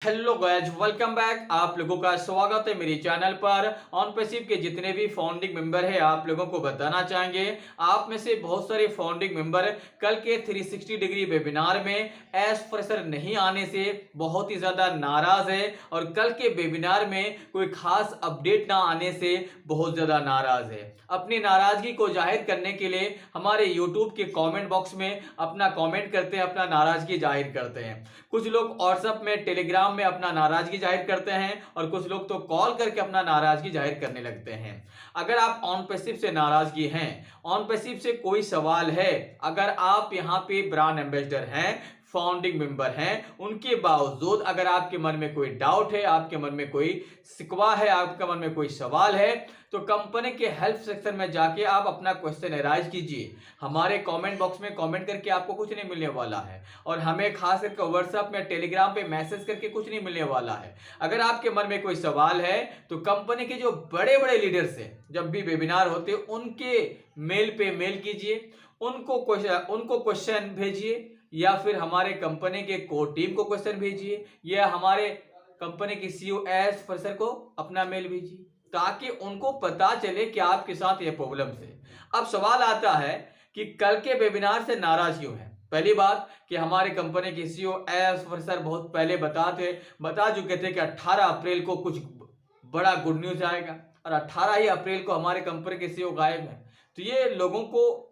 Hello guys, welcome back. आप लोगों का स्वागत है मेरे चैनल पर। ऑन पैसिव के जितने भी फाउंडिंग मेंबर है आप लोगों को बताना चाहेंगे, आप में से बहुत सारे फाउंडिंग मेंबर कल के 360 डिग्री वेबिनार में एज फ्रेशर नहीं आने से बहुत ही ज्यादा नाराज है और कल के वेबिनार में कोई खास अपडेट ना आने से बहुत ज्यादा नाराज है। अपनी नाराजगी को जाहिर करने के लिए हमारे यूट्यूब के कॉमेंट बॉक्स में अपना कॉमेंट करते हैं, अपना नाराजगी जाहिर करते हैं। कुछ लोग व्हाट्सएप में, टेलीग्राम में अपना नाराजगी जाहिर करते हैं और कुछ लोग तो कॉल करके अपना नाराजगी जाहिर करने लगते हैं। अगर आप ऑन पैसिव से नाराजगी हैं, ऑन पैसिव से कोई सवाल है, अगर आप यहाँ पे ब्रांड एम्बेसडर हैं, फाउंडिंग मेंबर हैं, उनके बावजूद अगर आपके मन में कोई डाउट है, आपके मन में कोई शिकवा है, आपके मन में कोई सवाल है, तो कंपनी के हेल्प सेक्शन में जाके आप अपना क्वेश्चन एराइज कीजिए। हमारे कमेंट बॉक्स में कमेंट करके आपको कुछ नहीं मिलने वाला है और हमें खास करके व्हाट्सएप में, टेलीग्राम पे मैसेज करके कुछ नहीं मिलने वाला है। अगर आपके मन में कोई सवाल है तो कंपनी के जो बड़े बड़े लीडर्स हैं, जब भी वेबिनार होते हैं उनके मेल पे मेल कीजिए, उनको क्वेश्चन भेजिए, या फिर हमारे कंपनी के कोर टीम को क्वेश्चन भेजिए, या हमारे कंपनी के सीईओ एस फ्रेशर को अपना मेल भेजिए, ताकि उनको पता चले कि आपके साथ ये प्रॉब्लम है। अब सवाल आता है कि कल के वेबिनार से नाराज क्यों है। पहली बात कि हमारे कंपनी के सीईओ एस फ्रेशर बहुत पहले बता चुके थे कि 18 अप्रैल को कुछ बड़ा गुड न्यूज आएगा और 18 ही अप्रैल को हमारे कंपनी के सीईओ गायब है। तो ये लोगों को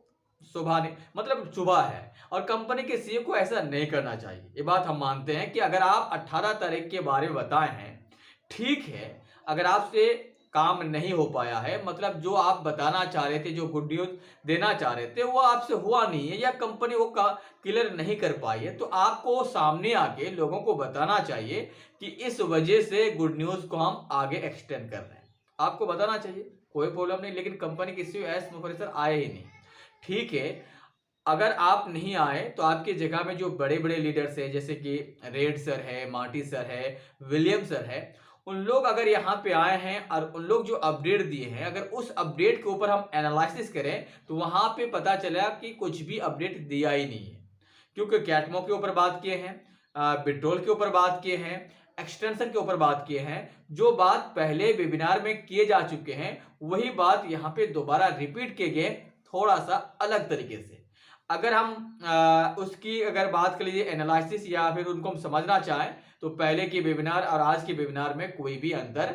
चुभा है और कंपनी के सीईओ को ऐसा नहीं करना चाहिए। ये बात हम मानते हैं कि अगर आप 18 तारीख के बारे में बताए हैं, ठीक है। अगर आपसे काम नहीं हो पाया है, मतलब जो आप बताना चाह रहे थे, जो गुड न्यूज देना चाह रहे थे, वो आपसे हुआ नहीं है या कंपनी वो क्लियर नहीं कर पाई है, तो आपको सामने आके लोगों को बताना चाहिए कि इस वजह से गुड न्यूज को हम आगे एक्सटेंड कर रहे हैं। आपको बताना चाहिए, कोई प्रॉब्लम नहीं। लेकिन कंपनी के सीईओ एस मुफर्रिसर आए ही नहीं, ठीक है। अगर आप नहीं आए तो आपकी जगह में जो बड़े बड़े लीडर्स हैं, जैसे कि रेड सर है, मार्टी सर है, विलियम सर है, उन लोग अगर यहाँ पे आए हैं और उन लोग जो अपडेट दिए हैं, अगर उस अपडेट के ऊपर हम एनालिसिस करें तो वहां पे पता चला कि कुछ भी अपडेट दिया ही नहीं है। क्योंकि कैटमो के ऊपर बात किए हैं, पेट्रोल के ऊपर बात किए हैं, एक्सटेंशन के ऊपर बात किए हैं। जो बात पहले वेबिनार में किए जा चुके हैं वही बात यहाँ पे दोबारा रिपीट किए गए, थोड़ा सा अलग तरीके से। अगर हम उसकी अगर बात कर लीजिए एनालिसिस या फिर उनको हम समझना चाहें, तो पहले के वेबिनार और आज के वेबिनार में कोई भी अंतर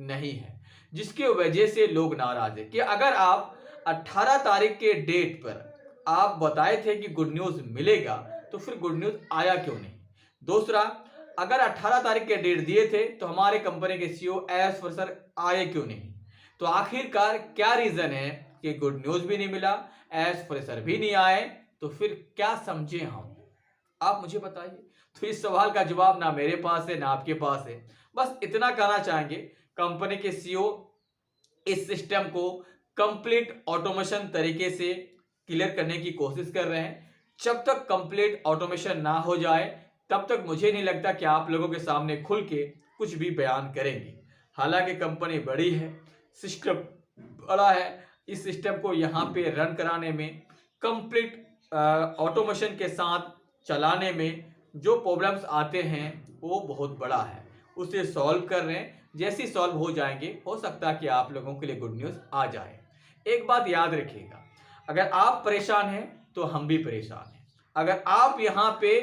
नहीं है, जिसकी वजह से लोग नाराज है कि अगर आप 18 तारीख के डेट पर आप बताए थे कि गुड न्यूज मिलेगा, तो फिर गुड न्यूज आया क्यों नहीं। दूसरा, अगर 18 तारीख के डेट दिए थे तो हमारे कंपनी के सीईओ एस फ्रेशर आए क्यों नहीं। तो आखिरकार क्या रीजन है कि गुड न्यूज भी नहीं मिला, एस फ्रेशर भी नहीं आए, तो फिर क्या समझे हम, आप मुझे बताइए। तो इस सवाल का जवाब ना मेरे पास है ना आपके पास है। बस इतना कहना चाहेंगे, कंपनी के सीईओ इस सिस्टम को कंप्लीट ऑटोमेशन तरीके से क्लियर करने की कोशिश कर रहे हैं। जब तक कंप्लीट ऑटोमेशन ना हो जाए तब तक मुझे नहीं लगता कि आप लोगों के सामने खुल के कुछ भी बयान करेंगे। हालांकि कंपनी बड़ी है, सिस्टम बड़ा है, इस सिस्टम को यहाँ पे रन कराने में, कंप्लीट ऑटोमेशन के साथ चलाने में जो प्रॉब्लम्स आते हैं वो बहुत बड़ा है, उसे सॉल्व कर रहे हैं। जैसे सॉल्व हो जाएंगे हो सकता है कि आप लोगों के लिए गुड न्यूज़ आ जाए। एक बात याद रखिएगा, अगर आप परेशान हैं तो हम भी परेशान हैं। अगर आप यहाँ पे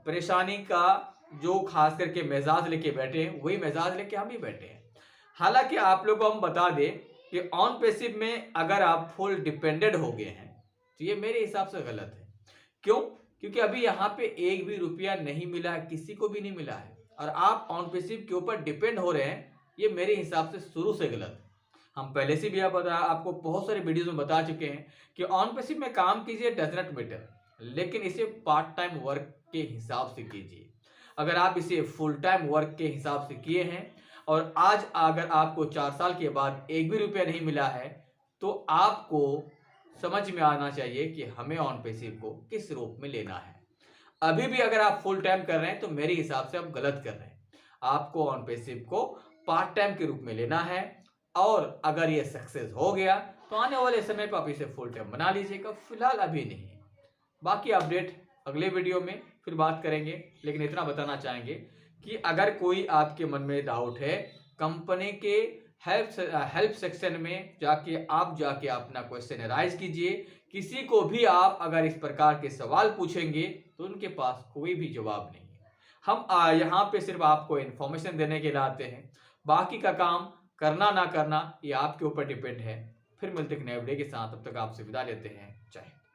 परेशानी का जो खास करके मिजाज लेके बैठे हैं, वही मिजाज लेके हम भी बैठे हैं। हालांकि आप लोगों को हम बता दें कि ऑन पैसिव में अगर आप फुल डिपेंडेंट हो गए हैं तो ये मेरे हिसाब से गलत है। क्यों? क्योंकि अभी यहाँ पे एक भी रुपया नहीं मिला है, किसी को भी नहीं मिला है, और आप ऑन पैसिव के ऊपर डिपेंड हो रहे हैं। ये मेरे हिसाब से शुरू से गलत है। हम पहले से भी आपको बहुत सारे वीडियोस में बता चुके हैं कि ऑन पैसिव में काम कीजिए, डज नॉट मैटर, लेकिन इसे पार्ट टाइम वर्क के हिसाब से कीजिए। अगर आप इसे फुल टाइम वर्क के हिसाब से किए हैं और आज अगर आपको 4 साल के बाद एक भी रुपया नहीं मिला है, तो आपको समझ में आना चाहिए कि हमें ऑन पैसिव को किस रूप में लेना है। अभी भी अगर आप फुल टाइम कर रहे हैं तो मेरे हिसाब से आप गलत कर रहे हैं। आपको ऑन पैसिव को पार्ट टाइम के रूप में लेना है, और अगर ये सक्सेस हो गया तो आने वाले समय पर आप इसे फुल टाइम बना लीजिएगा, फिलहाल अभी नहीं। बाकी अपडेट अगले वीडियो में फिर बात करेंगे, लेकिन इतना बताना चाहेंगे कि अगर कोई आपके मन में डाउट है, कंपनी के हेल्प सेक्शन में जाके अपना क्वेश्चन राइज कीजिए। किसी को भी आप अगर इस प्रकार के सवाल पूछेंगे तो उनके पास कोई भी जवाब नहीं है। हम यहाँ पे सिर्फ आपको इन्फॉर्मेशन देने के लिए आते हैं, बाकी का काम करना ना करना ये आपके ऊपर डिपेंड है। फिर मिलते हैं नए वीडियो के साथ, तब तक आपसे विदा लेते हैं। जय हिंद।